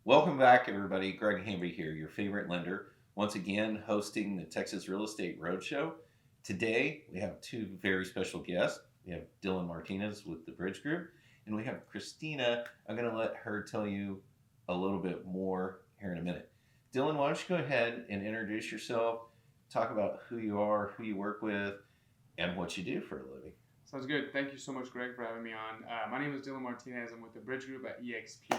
Welcome back, everybody. Greg Hamby here, your favorite lender, once again hosting the Texas Real Estate Roadshow. Today, we have two very special guests. We have Dylan Martinez with the Bridge Group, and we have Christina. I'm going to let her tell you a little bit more here in a minute. Dylan, why don't you go ahead and introduce yourself, talk about who you are, who you work with, and what you do for a living. Sounds good. Thank you so much, Greg, for having me on. My name is Dylan Martinez. I'm with the Bridge Group at EXP.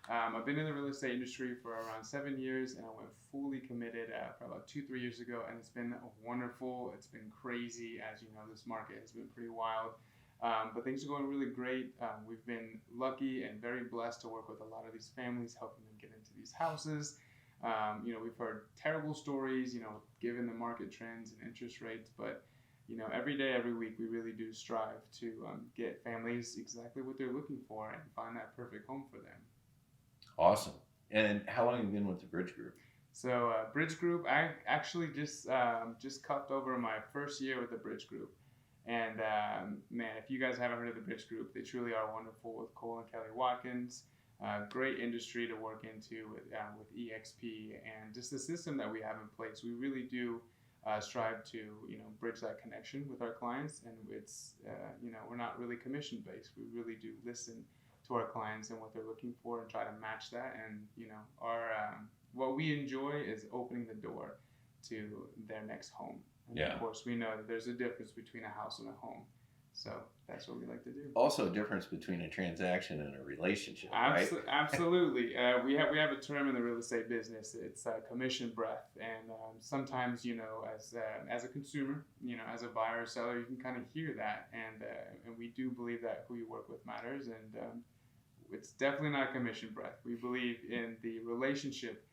I've been in the real estate industry for around 7 years, and I went fully committed for about 2-3 years ago, and it's been wonderful. It's been crazy. As you know, this market has been pretty wild, but things are going really great. We've been lucky and very blessed to work with a lot of these families, helping them get into these houses. We've heard terrible stories, given the market trends and interest rates, but every day, every week, we really do strive to get families exactly what they're looking for and find that perfect home for them. Awesome. And how long have you been with the Bridge Group? So Bridge Group, I actually just cupped over my first year with the Bridge Group. And man, if you guys haven't heard of the Bridge Group, they truly are wonderful with Cole and Kelly Watkins. Great industry to work into with EXP, and just the system that we have in place. We really do strive to bridge that connection with our clients, and it's we're not really commission based. We really do listen to our clients and what they're looking for and try to match that. And our what we enjoy is opening the door to their next home. And Yeah. Of course, we know that there's a difference between a house and a home. So that's what we like to do. Also, a difference between a transaction and a relationship, right? Absolutely. We have a term in the real estate business. It's commission breath, and sometimes as a consumer, as a buyer or seller, you can kind of hear that, and we do believe that who you work with matters, and it's definitely not commission breath. We believe in the relationship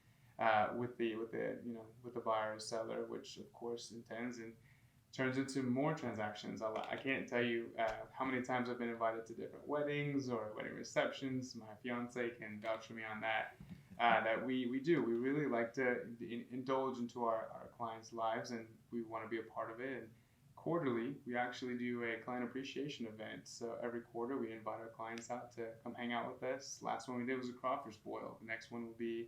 with the buyer or seller, which of course turns into more transactions. I can't tell you how many times I've been invited to different weddings or wedding receptions. My fiance can vouch for me on that. That we really like to indulge into our clients' lives, and we want to be a part of it. And quarterly, we actually do a client appreciation event. So every quarter, we invite our clients out to come hang out with us. Last one we did was a crawfish boil. The next one will be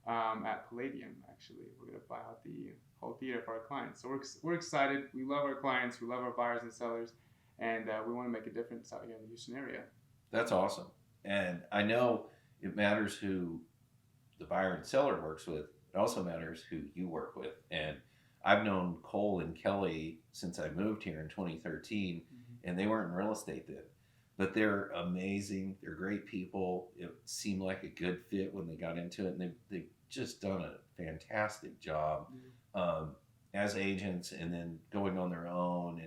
at Palladium. Actually, we're going to buy out the whole theater for our clients. So we're excited. We love our clients. We love our buyers and sellers, and we want to make a difference out here in the Houston area. That's awesome. And I know it matters who the buyer and seller works with. It also matters who you work with. And I've known Cole and Kelly since I moved here in 2013, and they weren't in real estate then. But they're amazing. They're great people. It seemed like a good fit when they got into it, and they've just done a fantastic job as agents, and then going on their own,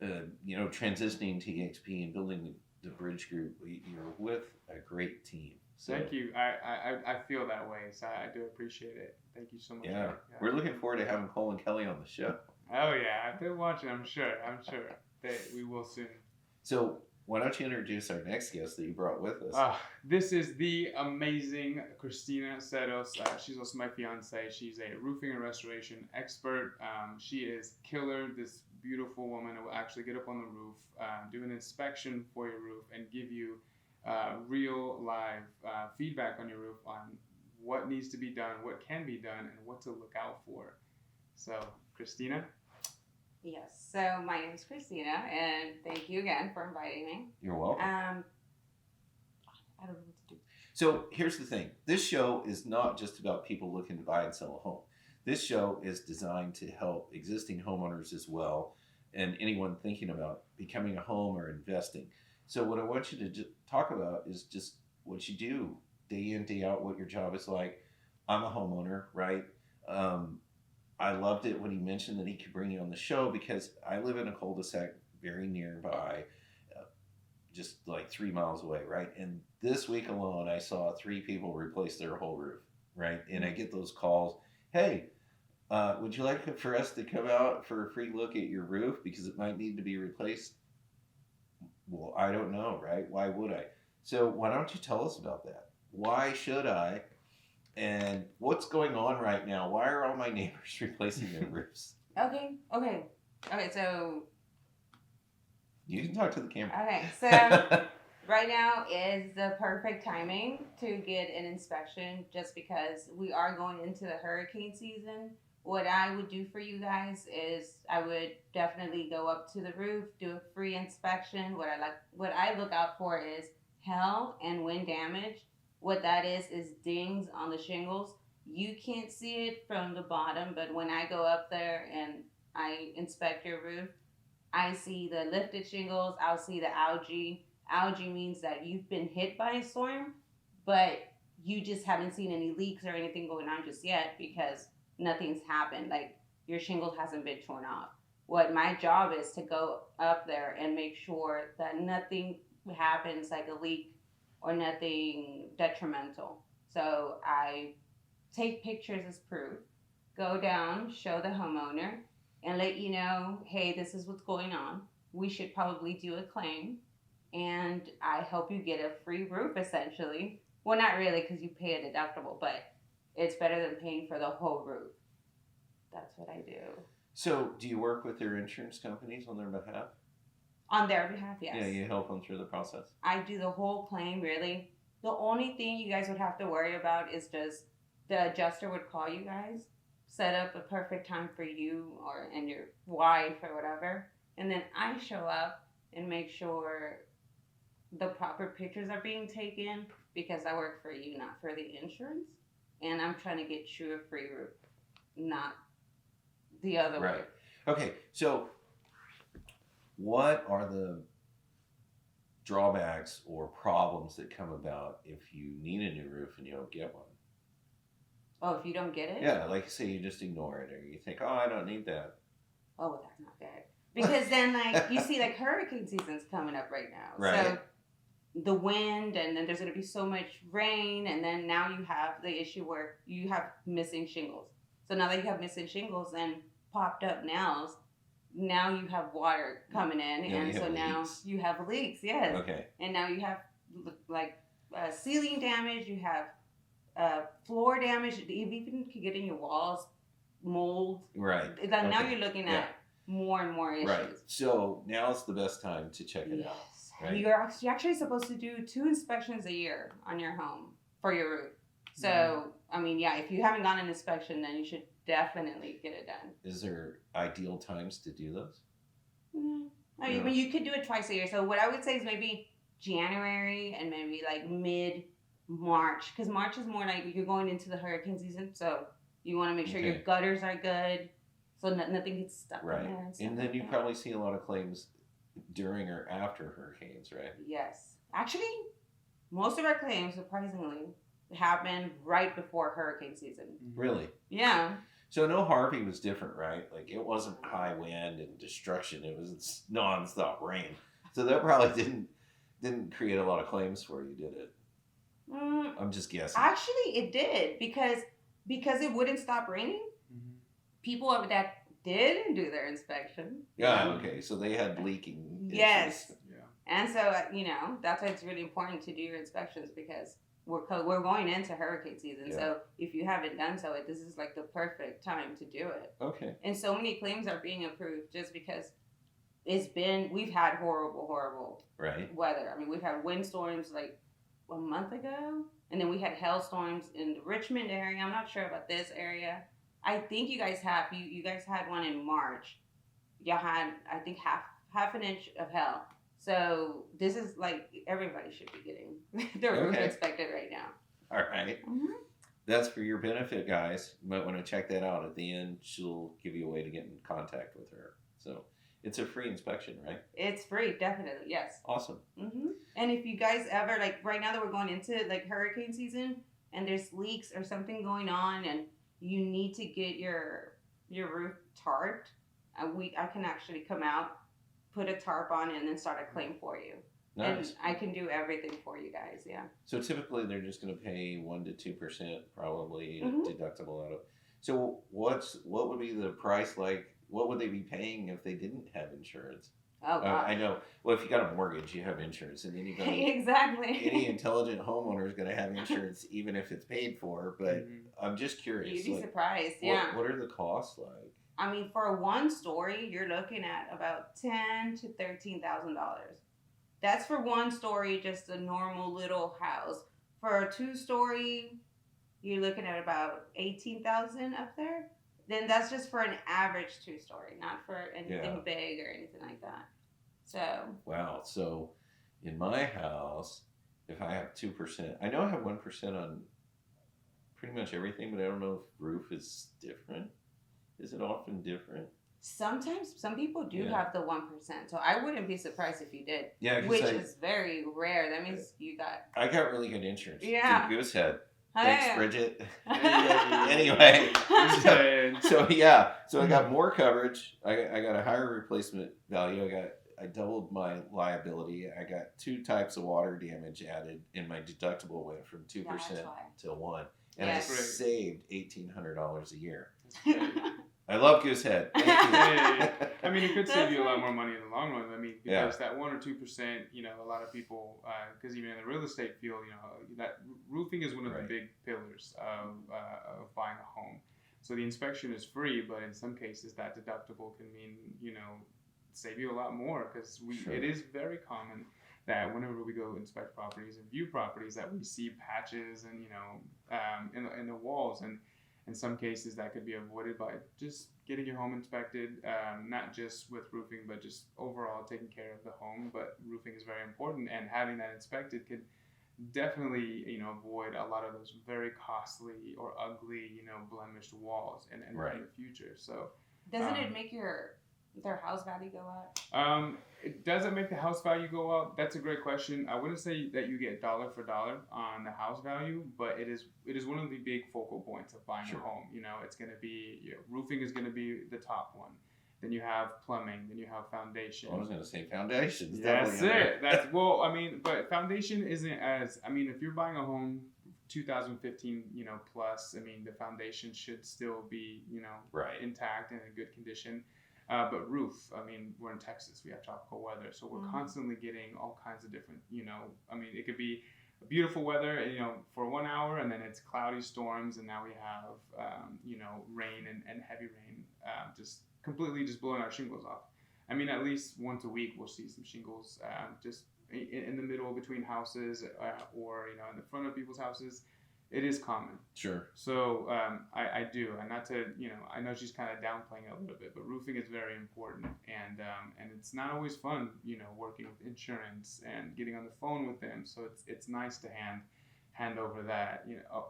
and transitioning to EXP and building the Bridge Group. You're with a great team. So, thank you. I feel that way, so I do appreciate it. Thank you so much. Yeah, we're looking forward to having Cole and Kelly on the show. Oh yeah, I've been watching. I'm sure we will soon. So why don't you introduce our next guest that you brought with us? This is the amazing Christina Ceros. She's also my fiance. She's a roofing and restoration expert. She is killer. This beautiful woman who will actually get up on the roof, do an inspection for your roof, and give you real live feedback on your roof on what needs to be done, what can be done, and what to look out for. So, Christina? Yes, so my name is Christina, and thank you again for inviting me. You're welcome. I don't know what to do. So here's the thing. This show is not just about people looking to buy and sell a home. This show is designed to help existing homeowners as well, and anyone thinking about becoming a home or investing. So what I want you to talk about is just what you do day in, day out, what your job is like. I'm a homeowner, right? I loved it when he mentioned that he could bring you on the show, because I live in a cul-de-sac very nearby, just like 3 miles away, right? And this week alone, I saw 3 people replace their whole roof, right? And I get those calls, hey, would you like for us to come out for a free look at your roof because it might need to be replaced? Well, I don't know, right? Why would I? So why don't you tell us about that? Why should I? And what's going on right now? Why are all my neighbors replacing their roofs? Okay, so... You can talk to the camera. Okay, so Right now is the perfect timing to get an inspection just because we are going into the hurricane season. What I would do for you guys is I would definitely go up to the roof, do a free inspection. What I look out for is hail and wind damage. What that is dings on the shingles. You can't see it from the bottom, but when I go up there and I inspect your roof, I see the lifted shingles, I'll see the algae. Algae means that you've been hit by a storm, but you just haven't seen any leaks or anything going on just yet because nothing's happened. Like your shingle hasn't been torn off. What my job is to go up there and make sure that nothing happens like a leak or nothing detrimental. So I take pictures as proof, go down, show the homeowner, and let you know, hey, this is what's going on. We should probably do a claim, and I help you get a free roof essentially. Well, not really because you pay a deductible, but it's better than paying for the whole roof. That's what I do. So, do you work with their insurance companies on their behalf? On their behalf, yes. Yeah, you help them through the process. I do the whole claim, really. The only thing you guys would have to worry about is just the adjuster would call you guys, set up a perfect time for you and your wife or whatever, and then I show up and make sure the proper pictures are being taken because I work for you, not for the insurance, and I'm trying to get you a free roof, not the other way. Right. Okay, so what are the drawbacks or problems that come about if you need a new roof and you don't get one? Oh, if you don't get it? Yeah, like say you just ignore it or you think, oh, I don't need that. Oh, well, that's not good. Because then, like, you see, like, hurricane season's coming up right now. Right. So the wind, and then there's going to be so much rain, and then now you have the issue where you have missing shingles. So now that you have missing shingles and popped up nails, now you have water coming in, Yeah, and you so have now leaks. you have leaks, yes. Okay. And now you have, like, ceiling damage, you have floor damage, it even could get in your walls, mold. Right. Now Okay. you're looking Yeah. at more and more issues. Right. So now's the best time to check it out. Yes. Right? You're actually supposed to do 2 inspections a year on your home for your roof. So, I mean, yeah, if you haven't gotten an inspection, then you should definitely get it done. Is there ideal times to do those? I mean, you could do it twice a year. So what I would say is maybe January and maybe like mid-March. Because March is more like you're going into the hurricane season. So you want to make sure your Okay. gutters are good. So nothing gets stuck Right. in there. And, stuff And then like you that. probably see a lot of claims during or after hurricanes, right? Yes. Actually, most of our claims, surprisingly, happen right before hurricane season. Really? Yeah. So no Harvey was different, right? Like it wasn't high wind and destruction. It was nonstop rain. So that probably didn't create a lot of claims for you, did it? I'm just guessing. Actually, it did because it wouldn't stop raining. People that didn't do their inspection. Yeah, okay. So they had leaking Yes. issues. Yeah. And so, that's why it's really important to do your inspections because we're going into hurricane season. Yeah. So if you haven't done so, this is like the perfect time to do it. Okay. And so many claims are being approved just because we've had horrible Right. weather. I mean, we've had windstorms like a month ago, and then we had hailstorms in the Richmond area. I'm not sure about this area. I think you guys had one in March. You had, I think, half an inch of hail. So this is like everybody should be getting their roof Okay. inspected right now. All right. Mm-hmm. That's for your benefit, guys. You might want to check that out. At the end, she'll give you a way to get in contact with her. So it's a free inspection, right? It's free, definitely, yes. Awesome. And if you guys ever, like right now that we're going into like hurricane season and there's leaks or something going on and you need to get your roof tarped, I can actually come out, put a tarp on, and then start a claim for you. Nice. And I can do everything for you guys, yeah. So typically they're just going to pay 1% to 2% probably Mhm. deductible out of. So what would be the price like? What would they be paying if they didn't have insurance? Oh, gosh. I know. Well, if you got a mortgage, you have insurance, and then you got Exactly. any intelligent homeowner is going to have insurance even if it's paid for. But I'm just curious. You'd be like, surprised, yeah. What are the costs like? I mean, for a 1-story, you're looking at about $10,000 to $13,000. That's for 1 story, just a normal little house. For a 2 story, you're looking at about 18,000 up there. Then that's just for an average 2 story, not for anything Yeah. big or anything like that. So Wow. So in my house, if I have 2%, I know I have 1% on pretty much everything, but I don't know if roof is different. Is it often different? sometimes some people do Yeah. have the 1%. So I wouldn't be surprised if you did, Yeah, which because is very rare. That means you got I got really good insurance. Yeah. Through Goosehead. Thanks, Hey. Bridget. Hey. Anyway, Just saying. so yeah, so I got more coverage. I got a higher replacement value. I doubled my liability. I got 2 types of water damage added, and my deductible went from 2% That's why. to 1%, and Yes. I saved $1,800 a year. That's great. I love Goosehead. Thank you. Hey, I mean, it could save That's you a lot right. more money in the long run. I mean, Yeah. because that 1 or 2%, you know, a lot of people, because even in the real estate field, you know, that roofing is one of the Right. big pillars of buying a home. So the inspection is free, but in some cases, that deductible can mean, you know, save you a lot more because Sure. it is very common that whenever we go inspect properties and view properties, that we see patches and in the walls, and in some cases that could be avoided by just getting your home inspected, not just with roofing, but just overall taking care of the home. But roofing is very important, and having that inspected could definitely avoid a lot of those very costly or ugly blemished walls in Right. the future. So Doesn't it make their house value go up? It doesn't make the house value go up. That's a great question. I wouldn't say that you get dollar for dollar on the house value, but it is one of the big focal points of buying Sure. a home. It's going to be roofing is going to be the top one. Then you have plumbing. Then you have foundation. I was going to say foundations. That's definitely in there. it. That's well. I mean, but foundation isn't as. I mean, if you're buying a home 2015, plus. I mean, the foundation should still be Right. intact and in good condition. But roof, I mean, we're in Texas, we have tropical weather, so we're constantly getting all kinds of different, I mean, it could be beautiful weather, for 1 hour, and then it's cloudy storms, and now we have, rain and heavy rain, just completely just blowing our shingles off. I mean, at least once a week we'll see some shingles, just in the middle between houses, or in the front of people's houses. It is common. Sure. So I do, and not to I know she's kind of downplaying it a little bit, but roofing is very important, and it's not always fun, working with insurance and getting on the phone with them. So it's nice to hand over that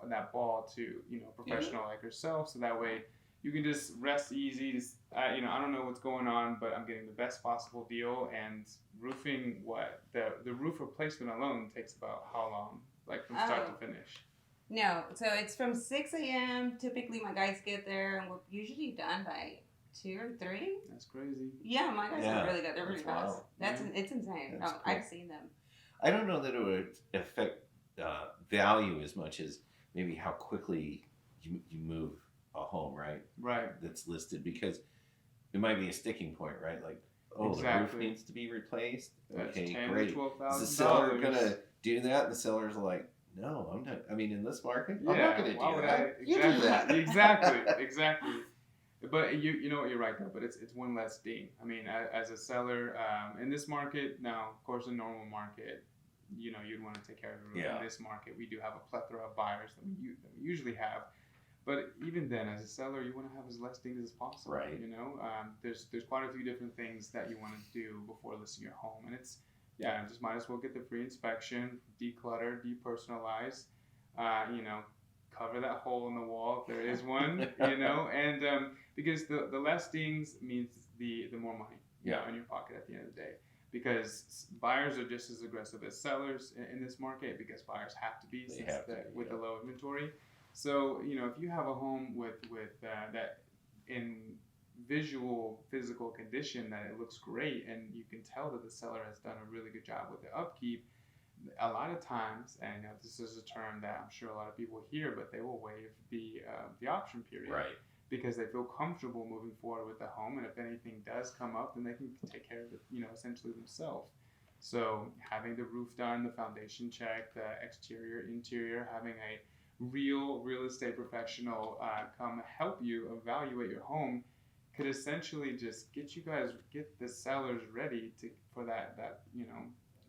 that ball to a professional like yourself, so that way you can just rest easy. Just I don't know what's going on, but I'm getting the best possible deal. And roofing, the roof replacement alone takes about how long, like from start to finish? No, so it's from 6 a.m. Typically, my guys get there, and we're usually done by 2 or 3. That's crazy. Yeah, my guys are really good. They're really That's fast. wild. It's insane. That's Oh, cool. I've seen them. I don't know that it would affect value as much as maybe how quickly you move a home, right? Right. That's listed, because it might be a sticking point, right? Like, the roof Exactly. needs to be replaced. That's Okay, $10,000 great. to $12,000. Is the seller gonna do that? And the sellers are like, no, I'm not. I mean, in this market, I'm not gonna why do would that. I? You do that. Exactly. But you know what, you're right though. But it's one less ding. I mean, as a seller in this market now, of course, a normal market, you'd want to take care of the roof. Yeah. In this market, we do have a plethora of buyers that we usually have. But even then, as a seller, you want to have as less dings as possible. Right. There's quite a few different things that you want to do before listing your home, and it's just might as well get the free inspection, declutter, depersonalize, cover that hole in the wall if there is one, and because the less dings means the more money in your pocket at the end of the day. Because buyers are just as aggressive as sellers in this market, because buyers have to be with the low inventory. So if you have a home with that in visual physical condition that it looks great, and you can tell that the seller has done a really good job with the upkeep, a lot of times, and this is a term that I'm sure a lot of people hear, but they will waive the option period, Right. because they feel comfortable moving forward with the home, and if anything does come up, then they can take care of it, essentially themselves. So having the roof done, the foundation check, the exterior, interior, having a real estate professional come help you evaluate your home could essentially just get the sellers ready for that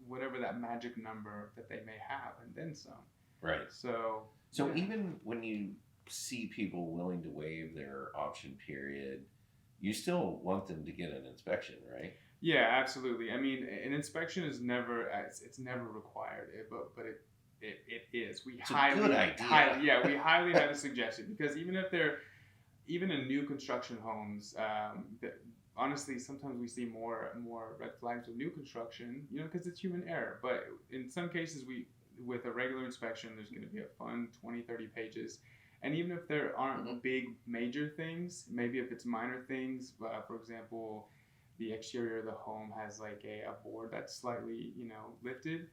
whatever that magic number that they may have, and then some. Right. So So even when you see people willing to waive their option period, you still want them to get an inspection, right? Yeah, absolutely. I mean, an inspection is never it's never required, but it is. It's a good idea. We highly suggest it, because even in new construction homes, honestly, sometimes we see more red flags with new construction, because it's human error. But in some cases, with a regular inspection, there's going to be a fun 20, 30 pages. And even if there aren't big major things, maybe if it's minor things, for example, the exterior of the home has like a board that's slightly, lifted,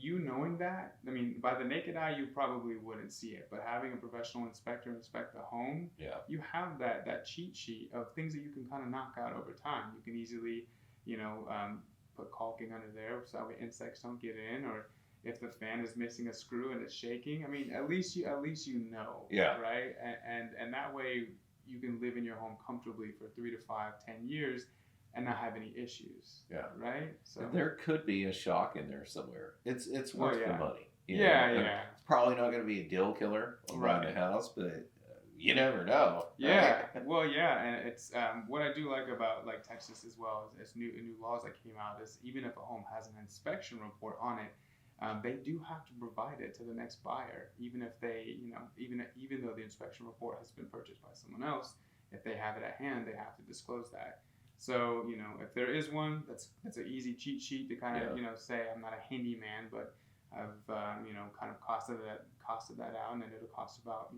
knowing that, I mean, by the naked eye, you probably wouldn't see it, but having a professional inspector inspect the home, you have that cheat sheet of things that you can kind of knock out over time. You can easily, put caulking under there so that way insects don't get in, or if the fan is missing a screw and it's shaking, I mean, at least you know, right? And that way you can live in your home comfortably for 3 to 5, 10 years and not have any issues. Right? So there could be a shock in there somewhere. It's worth the money. It's probably not going to be a deal killer around the house, but you never know. Yeah. Well, yeah, and it's what I do like about like Texas as well is new laws that came out is even if a home has an inspection report on it, they do have to provide it to the next buyer, even if they, even though the inspection report has been purchased by someone else, if they have it at hand, they have to disclose that. So, if there is one, that's an easy cheat sheet to kind of, say I'm not a handyman, but I've, kind of costed that out, and then it'll cost about,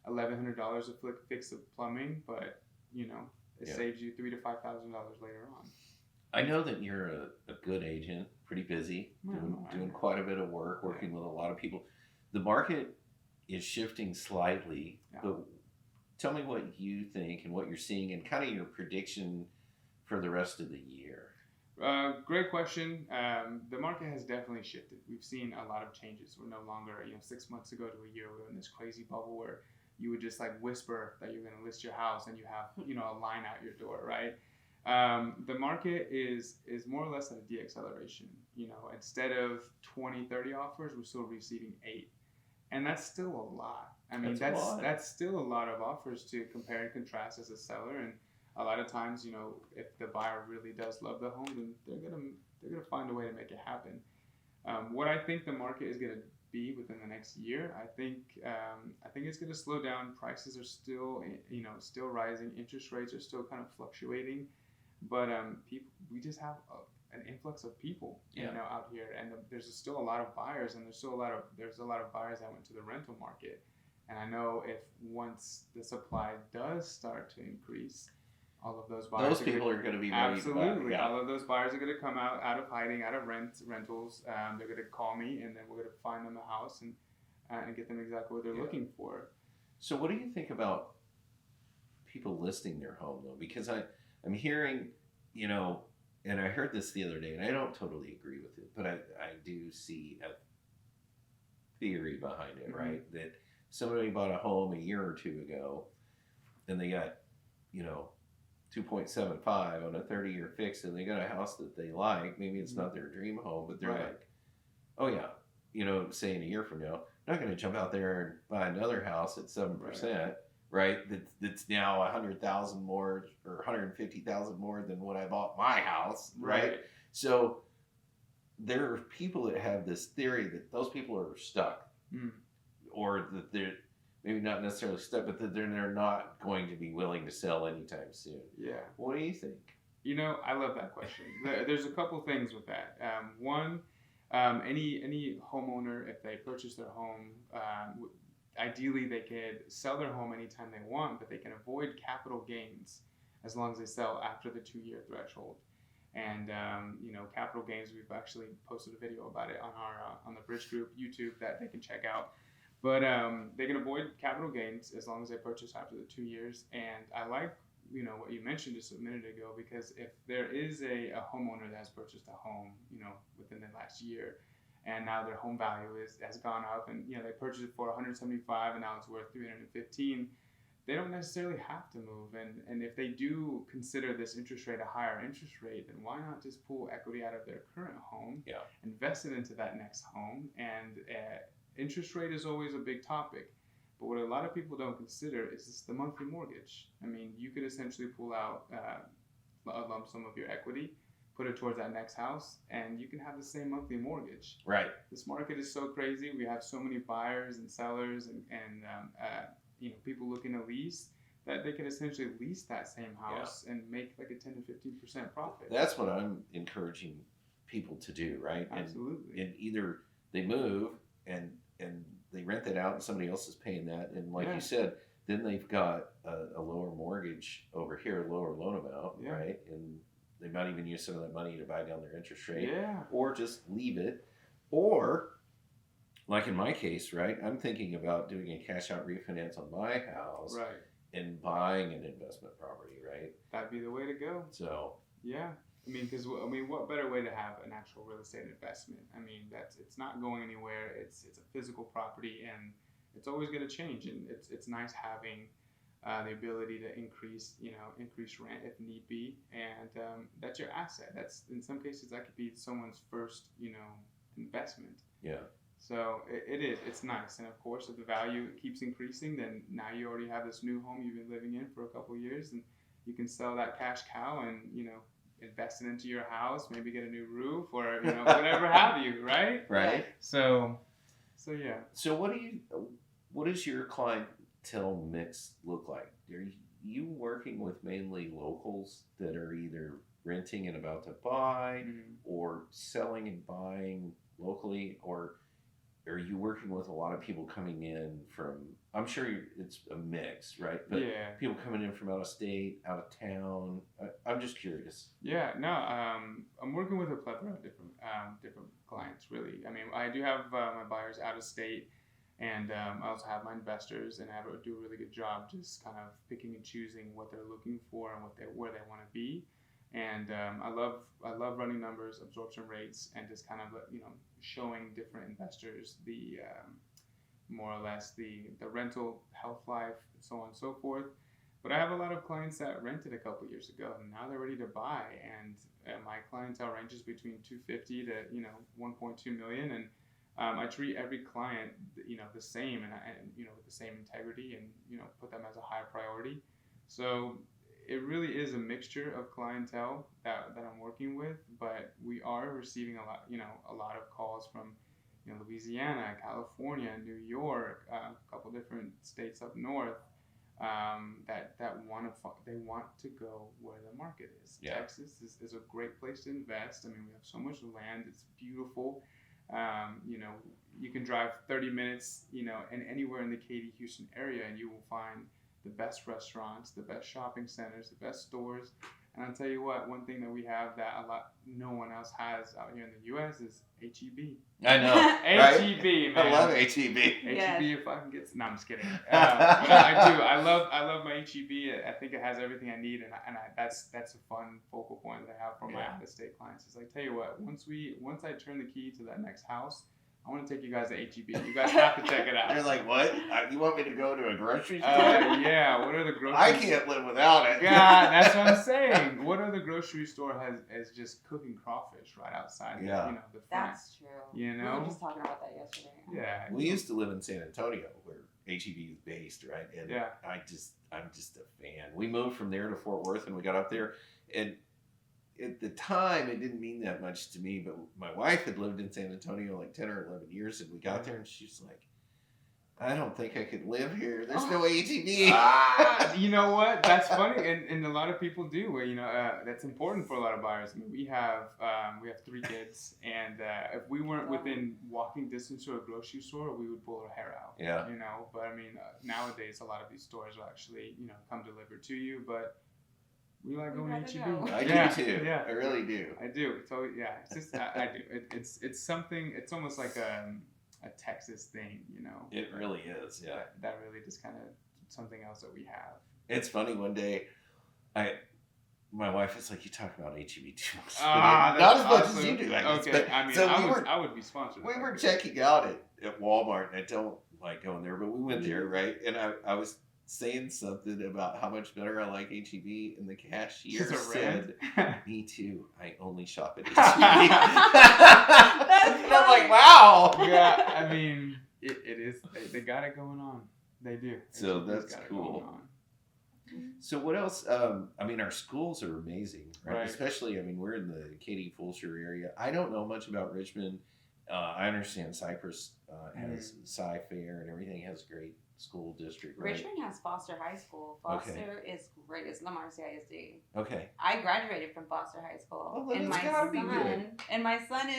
$1,100 to fix the plumbing, but, it saves you $3,000 to $5,000 later on. I know that you're a good agent, pretty busy, doing quite a bit of work, working with a lot of people. The market is shifting slightly, but tell me what you think and what you're seeing and kind of your prediction for the rest of the year. Great question. The market has definitely shifted. We've seen a lot of changes. We're no longer, 6 months ago to a year, we were in this crazy bubble where you would just like whisper that you're going to list your house and you have, a line out your door, right? The market is more or less at a deacceleration. Instead of 20, 30 offers, we're still receiving 8. And that's still a lot. I mean, that's still a lot of offers to compare and contrast as a seller. And a lot of times, if the buyer really does love the home, then they're gonna find a way to make it happen. What I think the market is gonna be within the next year, I think it's gonna slow down. Prices are still, still rising. Interest rates are still kind of fluctuating, but we just have an influx of people, out here, and there's still a lot of buyers, and there's a lot of buyers that went to the rental market. And I know once the supply does start to increase, all of those buyers. Those people are going to be ready. Absolutely, all of those buyers are going to come out of hiding, out of rentals. They're going to call me, and then we're going to find them a house and get them exactly what they're looking for. So, what do you think about people listing their home though? Because I'm hearing, and I heard this the other day, and I don't totally agree with it, but I do see a theory behind it, right? That somebody bought a home a year or two ago, and they got, 2.75 on a 30-year fix, and they got a house that they like. Maybe it's not their dream home, but they're like, oh yeah, say in a year from now, I'm not going to jump out there and buy another house at 7%, right? That's now $100,000 more or $150,000 more than when I bought my house, right? So there are people that have this theory that those people are stuck, or that they're maybe not necessarily stuck, but that they're not going to be willing to sell anytime soon. Yeah. What do you think? I love that question. There's a couple things with that. One, any homeowner, if they purchase their home, ideally they could sell their home anytime they want, but they can avoid capital gains as long as they sell after the 2-year threshold. And capital gains, we've actually posted a video about it on the Bridge Group YouTube that they can check out. But they can avoid capital gains as long as they purchase after the 2 years. And I like, what you mentioned just a minute ago, because if there is a homeowner that has purchased a home, within the last year, and now their home value has gone up, and they purchased it for $175, and now it's worth $315. they don't necessarily have to move. And if they do consider this interest rate a higher interest rate, then why not just pull equity out of their current home, invest it into that next home? And interest rate is always a big topic. But what a lot of people don't consider is just the monthly mortgage. I mean, you could essentially pull out a lump sum of your equity, put it towards that next house, and you can have the same monthly mortgage. Right. This market is so crazy. We have so many buyers and sellers and people looking to lease that they can essentially lease that same house and make like a 10 to 15% profit. That's what I'm encouraging people to do, right? Absolutely. And either they move and they rent that out and somebody else is paying that, and like you said, then they've got a lower mortgage over here, a lower loan amount, right? And they might even use some of that money to buy down their interest rate, or just leave it, or like in my case, right? I'm thinking about doing a cash out refinance on my house, right, and buying an investment property, right? That'd be the way to go. So I mean, because what better way to have an actual real estate investment? I mean, it's not going anywhere. It's a physical property, and it's always going to change. And it's nice having the ability to increase rent if need be, and that's your asset. That's, in some cases, that could be someone's first investment. Yeah. So it's nice. And of course, if the value keeps increasing, then now you already have this new home you've been living in for a couple of years, and you can sell that cash cow and invest it into your house, maybe get a new roof or whatever have you, right? Right. So yeah. So what does your clientele mix look like? Are you working with mainly locals that are either renting and about to buy, or selling and buying locally, or are you working with a lot of people coming in from, I'm sure it's a mix, right? But people coming in from out of state, out of town. I'm just curious. Yeah, no, I'm working with a plethora of different clients, really. I mean, I do have my buyers out of state, and I also have my investors, and I do a really good job just kind of picking and choosing what they're looking for and where they want to be. And I love running numbers, absorption rates, and just kind of showing different investors the more or less the rental health life, and so on and so forth. But I have a lot of clients that rented a couple years ago, and now they're ready to buy. And my clientele ranges between $250,000 to 1.2 million, and I treat every client the same, and with the same integrity, and put them as a high priority. So it really is a mixture of clientele that I'm working with, but we are receiving a lot of calls from Louisiana, California, New York, a couple different states up north, that want to go where the market is. Yeah. Texas is a great place to invest. I mean, we have so much land; it's beautiful. You can drive 30 minutes, and anywhere in the Katy, Houston area, and you will find the best restaurants, the best shopping centers, the best stores. And I'll tell you what, one thing that we have that no one else has out here in the U.S. is H-E-B. I know, H-E-B, man. I love H-E-B. H-E-B, if I can get... No, I'm just kidding. But I do. I love my H-E-B. I think it has everything I need, and that's a fun focal point that I have for my out-of-state clients. It's like, tell you what, once I turn the key to that next house, I want to take you guys to H-E-B. You guys have to check it out. They're like, what? You want me to go to a grocery store? Yeah. What are the grocery? I can't live without it. God, that's what I'm saying. What other grocery store has just cooking crawfish right outside? The front? That's true. We were just talking about that yesterday. Yeah. We used to live in San Antonio, where H-E-B is based, right? And I'm just a fan. We moved from there to Fort Worth, and we got up there, and at the time, it didn't mean that much to me, but my wife had lived in San Antonio like 10 or 11 years, and we got there, and she's like, I don't think I could live here. There's no H-E-B. You know what? That's funny, and a lot of people do. That's important for a lot of buyers. I mean, we have 3 kids, and if we weren't within walking distance to a grocery store, we would pull our hair out. Yeah. But I mean, nowadays, a lot of these stores will actually, come delivered to you, but we like going to H-E-B. I do too. Yeah. I really do. I do. So it's just I do. It's something. It's almost like a Texas thing, It really is. Yeah. That really just kind of something else that we have. It's funny. One day, my wife is like, "You talk about H-E-B too much." Not as much as you do. Okay. I mean, so I would be sponsored. We were checking out at Walmart, and I don't like going there, but we went there, right? And I was saying something about how much better I like HEB, and the cashier Just a said, rant. "Me too. I only shop at HEB." That's And I'm like, funny. wow. Yeah, I mean, it is. They got it going on. They do. So HEB's that's got it cool. going on. So what else? I mean, our schools are amazing, right? Right. Especially, I mean, we're in the Katy Fulshear area. I don't know much about Richmond. I understand Cypress has Sci Fair and everything has a great school district, right? Richmond has Foster High School. Foster is great. It's Lamar CISD. Okay. I graduated from Foster High School, Oh, well, and that's my gotta be son, good. and my son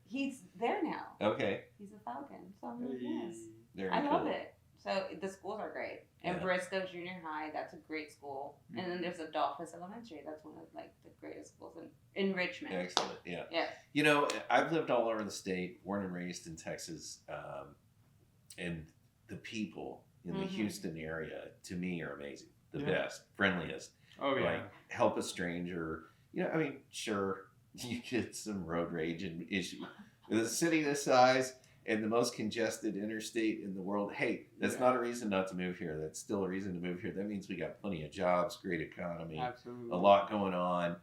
he's there now. Okay. He's a Falcon. So I'm like, Hey. yes, Very I cool. love it. So the schools are great. And Yeah. Briscoe Junior High, that's a great school. And then there's Adolphus Elementary. That's one of like the greatest schools in Richmond. Excellent. Yeah. Yes. You know, I've lived all over the state, born and raised in Texas, and the people in the Mhm. Houston area to me are amazing. The Yeah. best, friendliest. Oh yeah. Like help a stranger. You know, I mean, sure, you get some road rage and issue. With a city this size and the most congested interstate in the world, hey, that's Yeah. not a reason not to move here. That's still a reason to move here. That means we got plenty of jobs, great economy, Absolutely. a lot going on.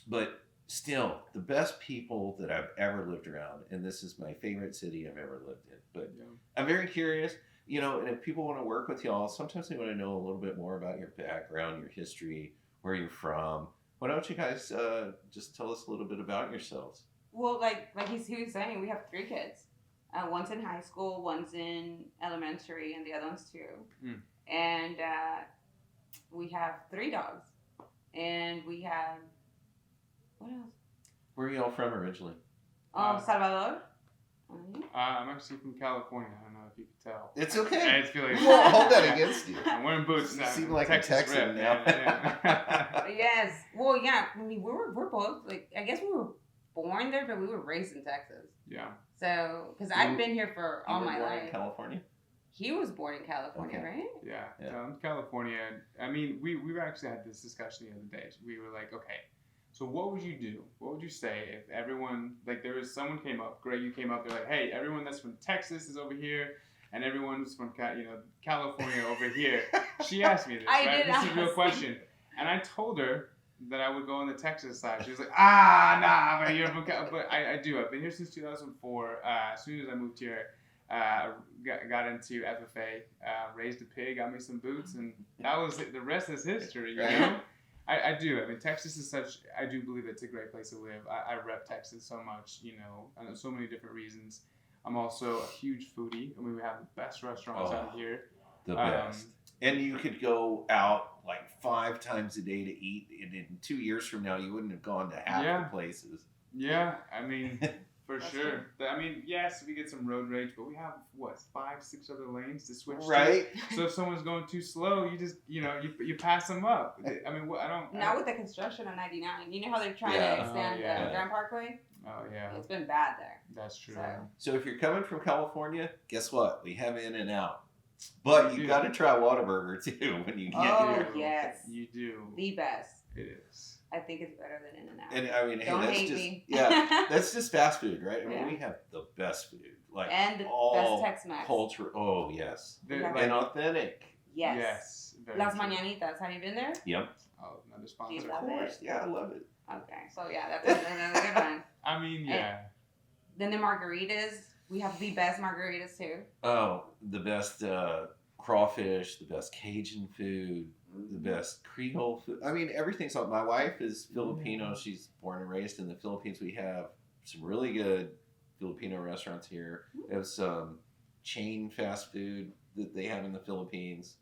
But still, the best people that I've ever lived around, and this is my favorite city I've ever lived in. But Yeah. I'm very curious, you know, and if people want to work with y'all, sometimes they want to know a little bit more about your background, your history, where you're from. Why don't you guys just tell us a little bit about yourselves? Well, like he was saying, we have 3 kids. One's in high school, one's in elementary, and the other one's 2. Mm. And we have 3 dogs. And we have, what else? Where are y'all from originally? Salvador. I'm actually from California. I don't know if you could tell. It's okay. I just feel like We won't hold that against you. I'm wearing boots You now. seem like a Texas Texan rep, now. man. Yeah. Yes. Well, yeah. I mean, we're both like, I guess we were born there, but we were raised in Texas. Yeah. So, because I've been here for You all were my born in life. California? He was born in California, Okay. right? Yeah. Yeah. California. I mean, we actually had this discussion the other day. We were like, okay, so what would you do? What would you say if everyone, like there was someone came up, Greg, you came up, they're like, hey, everyone that's from Texas is over here, and everyone who's from California over here. She asked me this, I right? did This is a real ask. question. And I told her that I would go on the Texas side. She was like, nah, but you're from But I do. I've been here since 2004. As soon as I moved here, got into FFA, raised a pig, got me some boots, and that was it. The rest is history, you know? I do. I mean, Texas is such, I do believe it's a great place to live. I rep Texas so much, you know, and so many different reasons. I'm also a huge foodie. I mean, we have the best restaurants out here. The best. And you could go out like 5 times a day to eat, and in 2 years from now, you wouldn't have gone to half Yeah. the places. Yeah, I mean, for That's sure. I mean, yes, we get some road rage, but we have, 5, 6 other lanes to switch to. Right? So if someone's going too slow, you just, you pass them up. I mean, I don't. Now with the construction on 99, you know how they're trying Yeah. to extend Oh, yeah. Grand Parkway? Oh, yeah. It's been bad there. That's true. So- So if you're coming from California, guess what? We have In-N-Out. But You you do. got to try Whataburger too when you get Oh, here. yes. You do. The best. It is. I think it's better than In-N-Out. And I mean, hey, Don't that's hate just me. that's just fast food, right? I mean, Yeah. we have the best food, like And the all best Tex-Mex. culture. Oh yes, They're Yeah. like- and authentic. Yes. Yes. Very Las true. Mañanitas. Have you been there? Yep, Oh, another Do sponsor. you of love course. it? Yeah, I love it. Okay. So, yeah, that's another good one. I mean, yeah. Then the margaritas. We have the best margaritas, too. Oh, the best crawfish, the best Cajun food, the best Creole food. I mean, everything's on. My wife is Filipino. She's born and raised in the Philippines. We have some really good Filipino restaurants here. We have some chain fast food that they have in the Philippines.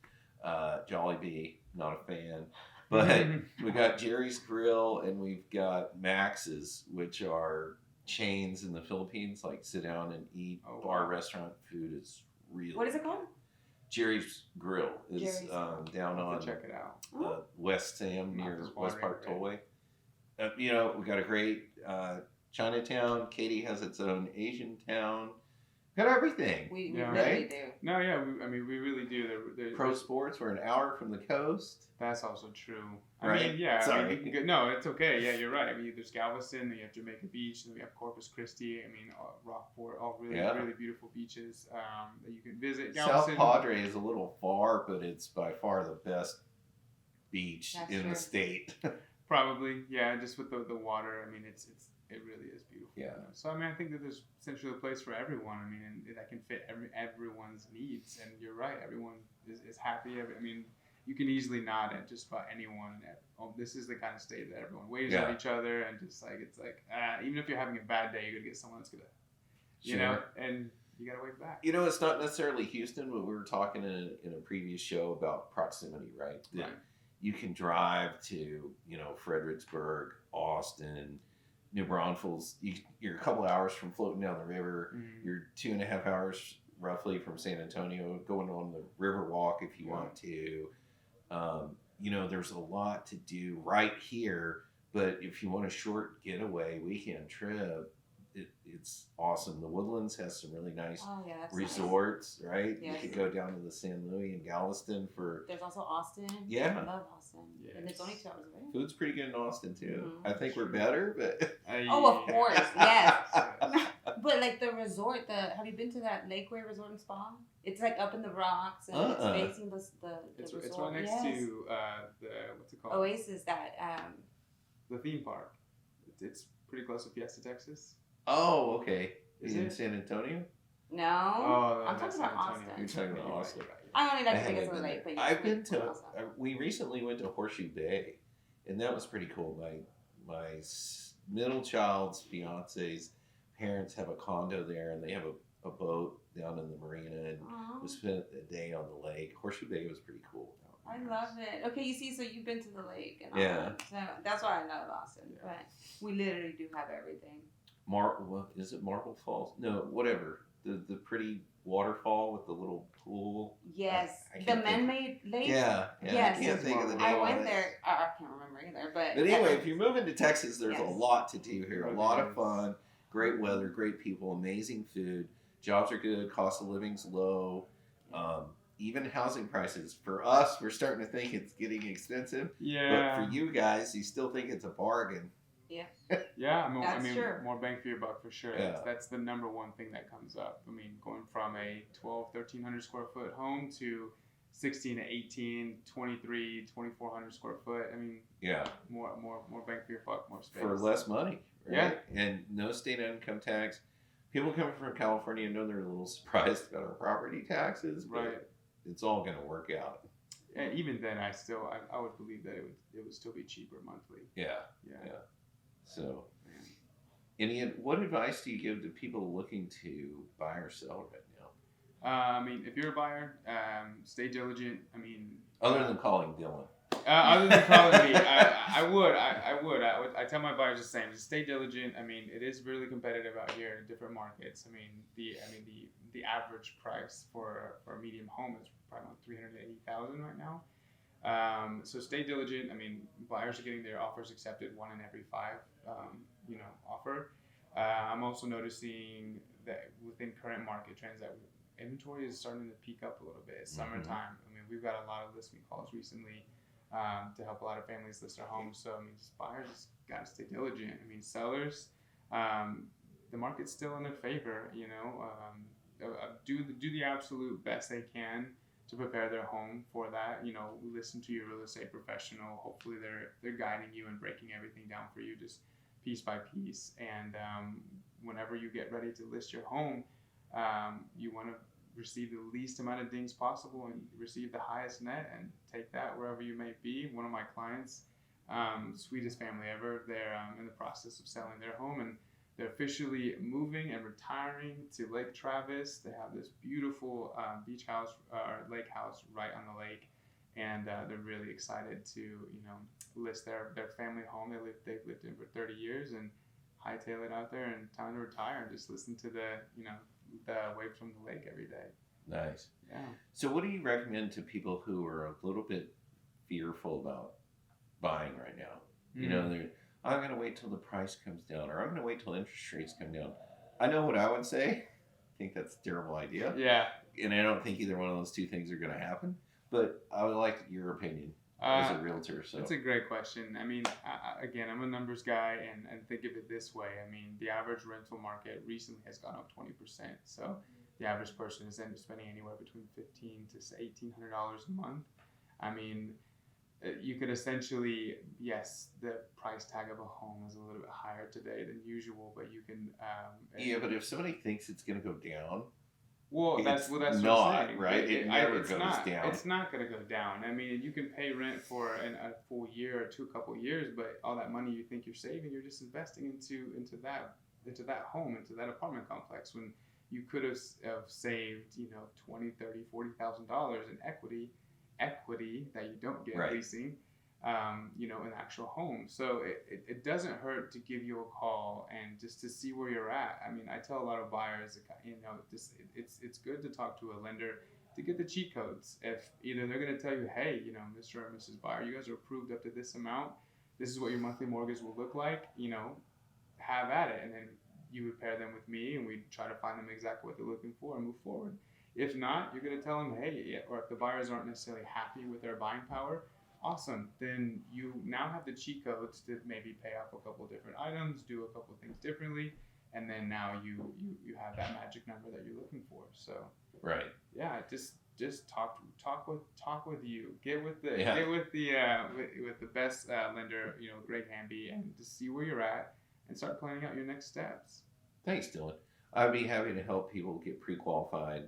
Jollibee, not a fan. But we got Jerry's Grill and we've got Max's, which are chains in the Philippines, like sit down and eat Oh, bar wow. restaurant food. Is really What is it called? Jerry's Grill is Jerry's. down I'll have on to check it out. West Sam Mouth near is West watering, Park Tollway. You know, we got a great Chinatown. Katy has its own Asian town. Got everything. We Yeah. really Right? do. No, yeah, we really do. Pro sports. We're an hour from the coast. That's also true. Right? I mean, yeah. Sorry. I mean, you can go, no, it's okay. Yeah, you're right. I mean, there's Galveston, then you have Jamaica Beach, then we have Corpus Christi. I mean, Rockport, all really, Yeah. really beautiful beaches that you can visit. South Galveston, Padre is a little far, but it's by far the best beach That's in true. the state. probably, yeah. Just with the water, I mean, it really is beautiful. Yeah. You know? So I mean, I think that there's essentially a place for everyone. I mean, and that can fit everyone's needs. And you're right, everyone is happy. I mean, you can easily nod at just about anyone. Oh, this is the kind of state that everyone waves Yeah. at each other, and just like it's like even if you're having a bad day, you're gonna get someone that's gonna, you Sure. know, and you gotta wave back. You know, it's not necessarily Houston, but we were talking in a previous show about proximity, right? That Right. you can drive to, you know, Fredericksburg, Austin, New Braunfels. You're a couple hours from floating down the river. Mhm. You're 2.5 hours roughly from San Antonio, going on the river walk if you want to. You know, there's a lot to do right here, but if you want a short getaway weekend trip, it's awesome. The Woodlands has some really nice Oh yeah, that's nice. resorts, right? Yes. You could go down to the San Luis and Galveston for There's also Austin. Yeah. I love Austin. And it's Yes. only 2 hours away. food's pretty good in Austin too. Mhm. I think we're better, but Oh, of course, yes. Yes. But like the resort, have you been to that Lakeway Resort and Spa? It's like up in the rocks and Uh-uh. it's facing the It's resort. right next Yes. to the what's it called? Oasis. That The theme park. It's pretty close to Fiesta, Texas. oh, okay. Is In it? San Antonio? no. Oh, I'm that's talking about San Antonio. Austin. You're talking about You're right, Austin. you're right. I only like I to take haven't it to the been lake, there. but I've been to. also. We recently went to Horseshoe Bay, and that was pretty cool. My middle child's fiance's parents have a condo there, and they have a boat down in the marina, and Aw, we spent a day on the lake. Horseshoe Bay was pretty cool. I love it. Okay, you see, so you've been to the lake and all Yeah. that. So that's why I love Austin. Yeah. But we literally do have everything. What is it? Marble Falls? No, whatever. The pretty waterfall with the little pool. Yes, I the can't think- man-made lake. Yeah. Yes. I can't think of the name. I of went it. there. I can't remember either, but But anyway, if you move into Texas, there's a Yes. lot to do here. A Really lot of is. fun, great weather, great people, amazing food. Jobs are good, cost of living's low. Even housing prices. For us, we're starting to think it's getting expensive. Yeah. But for you guys, you still think it's a bargain. Yeah, I That's mean, true. more bang for your buck for sure. Yeah. That's the number one thing that comes up. I mean, going from a 1,300 square foot home to 16 to 18, 23, 2,400 square foot. I mean, Yeah. more bang for your buck, more space. For less money. Right? Yeah. And no state income tax. People coming from California know they're a little surprised about our property taxes, but Right. it's all going to work out. And even then, I would believe that it would still be cheaper monthly. Yeah. Yeah. Yeah. So, what advice do you give to people looking to buy or sell right now? I mean, if you're a buyer, stay diligent. I mean, Other than calling Dylan. other than calling me, I would. I tell my buyers the same. Just stay diligent. I mean, it is really competitive out here in different markets. I mean, the average price for a medium home is probably around $380,000 right now. So stay diligent. I mean, buyers are getting their offers accepted 1 in every 5, offer. I'm also noticing that within current market trends that inventory is starting to peak up a little bit. It's summertime. I mean, we've got a lot of listing calls recently to help a lot of families list their homes. So I mean, just buyers just gotta stay diligent. I mean, sellers, the market's still in their favor. Do the absolute best they can to prepare their home for that. Listen to your real estate professional. Hopefully they're guiding you and breaking everything down for you just piece by piece. And whenever you get ready to list your home, you want to receive the least amount of dings possible and receive the highest net and take that wherever you may be. One of my clients, sweetest family ever, they're in the process of selling their home, and they're officially moving and retiring to Lake Travis. They have this beautiful beach house or lake house right on the lake, and they're really excited to list their family home. They've lived in for 30 years and hightail it out there and time to retire and just listen to the waves from the lake every day. Nice. Yeah. So what do you recommend to people who are a little bit fearful about buying right now? I'm going to wait till the price comes down, or I'm going to wait till interest rates come down. I know what I would say. think that's a terrible idea. Yeah. And I don't think either one of those two things are going to happen. But I would like your opinion as a realtor. So That's a great question. I mean, again, I'm a numbers guy, and think of it this way. I mean, the average rental market recently has gone up 20%. So the average person is spending anywhere between $1,500 to $1,800 a month. I mean, you could essentially, yes, the price tag of a home is a little bit higher today than usual, but you can. Yeah, but if somebody thinks it's going to go down, that's what I'm not saying. right. It never it's goes not, down. It's not going to go down. I mean, you can pay rent for a full year or couple years, but all that money you think you're saving, you're just investing into that home, into that apartment complex, when you could have saved, $20,000, $30,000, $40,000 in equity that you don't get leasing, an actual home. So it doesn't hurt to give you a call and just to see where you're at. I mean, I tell a lot of buyers, it's good to talk to a lender to get the cheat codes. If either they're going to tell you, hey, Mr. or Mrs. Buyer, you guys are approved up to this amount. This is what your monthly mortgage will look like. Have at it, and then you would pair them with me, and we try to find them exactly what they're looking for and move forward. If not, you're going to tell them, hey, or if the buyers aren't necessarily happy with their buying power, awesome. Then you now have the cheat codes to maybe pay off a couple different items, do a couple things differently, and then now you have that magic number that you're looking for. So yeah, just talk with you. Get with the best lender, Greg Hamby, and just see where you're at and start planning out your next steps. Thanks, Dylan. I'd be happy to help people get pre-qualified,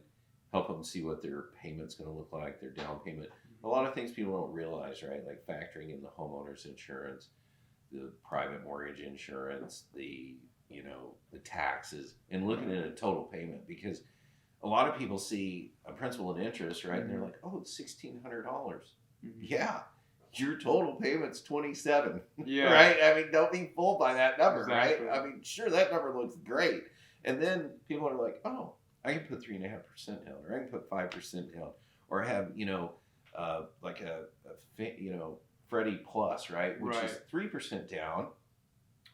help them see what their payment's going to look like, their down payment. A lot of things people don't realize, right? Like factoring in the homeowner's insurance, the private mortgage insurance, the taxes, and looking at a total payment, because a lot of people see a principal and interest, right? And they're like, oh, it's $1,600. Yeah. Your total payment's $27. Yeah. Right? I mean, don't be fooled by that number, Exactly. right? I mean, sure, that number looks great. And then people are like, oh, I can put 3.5% down, or I can put 5% down, or have, like a Freddie Plus, right? Which is 3% down,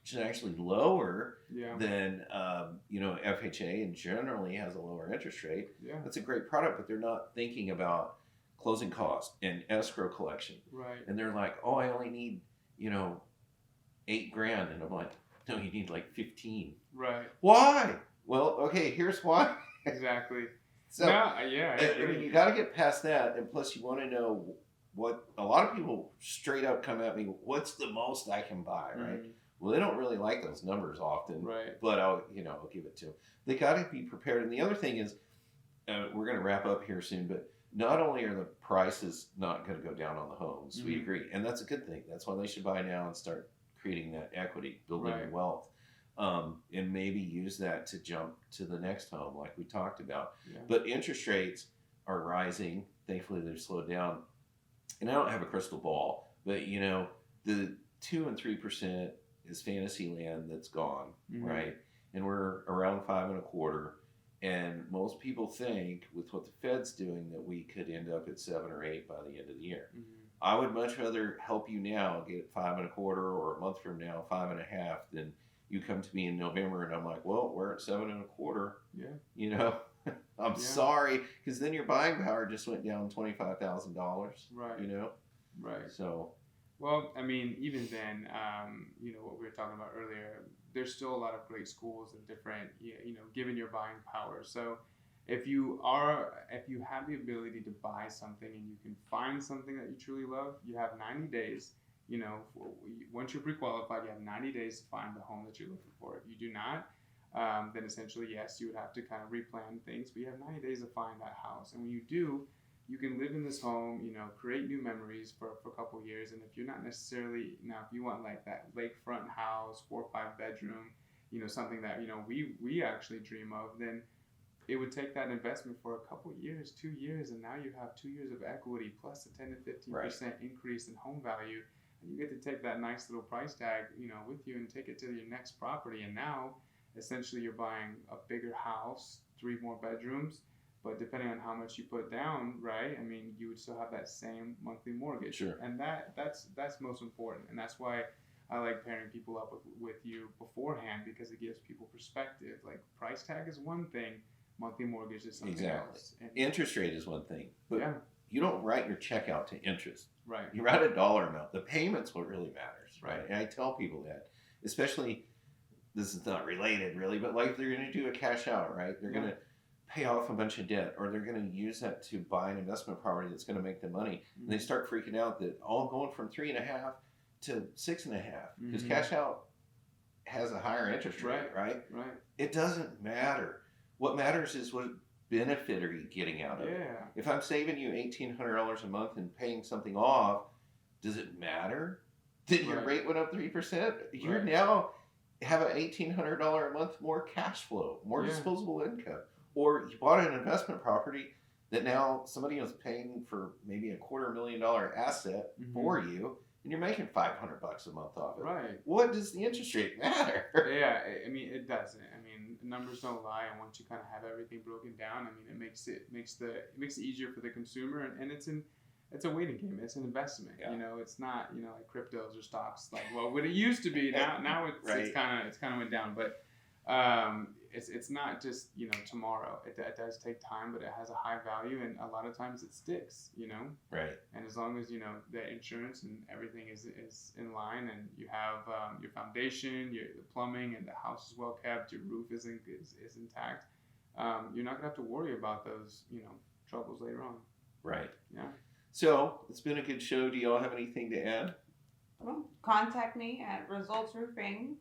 which is actually lower than, FHA, and generally has a lower interest rate. Yeah. That's a great product, but they're not thinking about closing costs and escrow collection. Right. And they're like, oh, I only need, $8,000. And I'm like, no, you need like 15. Right. Why? Well, okay, here's why. Exactly. So, I mean, you got to get past that. And plus, you want to know what a lot of people straight up come at me, what's the most I can buy, right? Well, they don't really like those numbers often, right? But I'll give it to them. They got to be prepared. And the other thing is, we're going to wrap up here soon, but not only are the prices not going to go down on the homes, we agree, and that's a good thing. That's why they should buy now and start creating that equity, building wealth, and maybe use that to jump to the next home, like we talked about. Yeah. But interest rates are rising. Thankfully, they've slowed down. And I don't have a crystal ball, but the 2 and 3% is fantasy land that's gone, right? And we're around 5.25%. And most people think, with what the Fed's doing, that we could end up at 7 or 8 by the end of the year. I would much rather help you now get 5.25%, or a month from now 5.5%, than you come to me in November and I'm like, well, we're at 7.25%. Yeah. I'm sorry, because then your buying power just went down $25,000. Right. Right. So. Well, I mean, even then, what we were talking about earlier, there's still a lot of great schools and different, given your buying power. So if you have the ability to buy something and you can find something that you truly love, you have 90 days, once you're pre-qualified, you have 90 days to find the home that you're looking for. If you do not, then essentially, yes, you would have to kind of replan things, but you have 90 days to find that house. And when you do, you can live in this home, create new memories for a couple of years. And if you're not necessarily, if you want like that lakefront house, 4 or 5 bedroom, something that, we actually dream of, then it would take that investment for a couple of years, 2 years. And now you have 2 years of equity plus a 10 to 15% increase in home value. And you get to take that nice little price tag, with you and take it to your next property. And now essentially you're buying a bigger house, 3 more bedrooms. But depending on how much you put down, right? I mean, you would still have that same monthly mortgage. Sure. And that's most important. And that's why I like pairing people up with you beforehand, because it gives people perspective. Like, price tag is one thing, monthly mortgage is something Exactly. else. And, Interest rate is one thing, but yeah, you don't write your check out to interest. right. You write a dollar amount. The payment's what really matters, right? Right. And I tell people that, especially, this is not related really, but like if they're going to do a cash out, right? They're going to pay off a bunch of debt, or they're going to use that to buy an investment property that's going to make them money. And they start freaking out that all going from 3.5 to 6.5 because cash out has a higher interest rate, right? Right. It doesn't matter. What matters is what benefit are you getting out of it? Yeah. If I'm saving you $1,800 a month and paying something off, does it matter that your Right. rate went up 3%? You're Right. now have an $1,800 a month more cash flow, more Yeah. disposable income. Or you bought an investment property that now somebody is paying for maybe a $250,000 asset for you, and you're making $500 a month off it. Right. What does the interest rate matter? Yeah, I mean, it doesn't. I mean, numbers don't lie, and once you kind of have everything broken down, I mean, it makes it easier for the consumer, and it's a waiting game. It's an investment. Yeah. You know, it's not like cryptos or stocks like what it used to be. Now it's Right. kind of went down, but it's not just tomorrow. It does take time, but it has a high value, and a lot of times it sticks. Right. And as long as the insurance and everything is in line, and you have your foundation, the plumbing, and the house is well kept, your roof is intact, you're not gonna have to worry about those troubles later on. Right. Yeah. So it's been a good show. Do y'all have anything to add? Well, contact me at Results Roofing,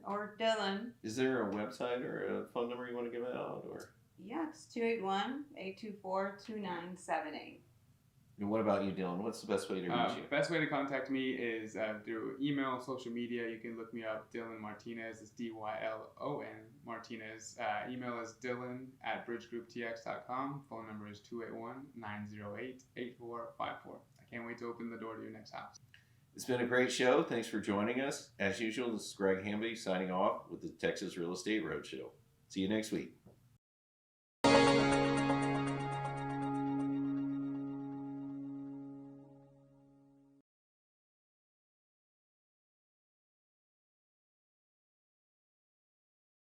or Dylan. Is there a website or a phone number you want to give out, or? Yeah, it's 281-824-2978. And what about you, Dylan? What's the best way to reach you? Best way to contact me is through email, social media. You can look me up, Dylan Martinez. It's Dylon Martinez. Email is dylan@bridgegrouptx.com. Phone number is 281-908-8454. I can't wait to open the door to your next house. It's been a great show. Thanks for joining us. As usual, this is Greg Hamby signing off with the Texas Real Estate Roadshow. See you next week.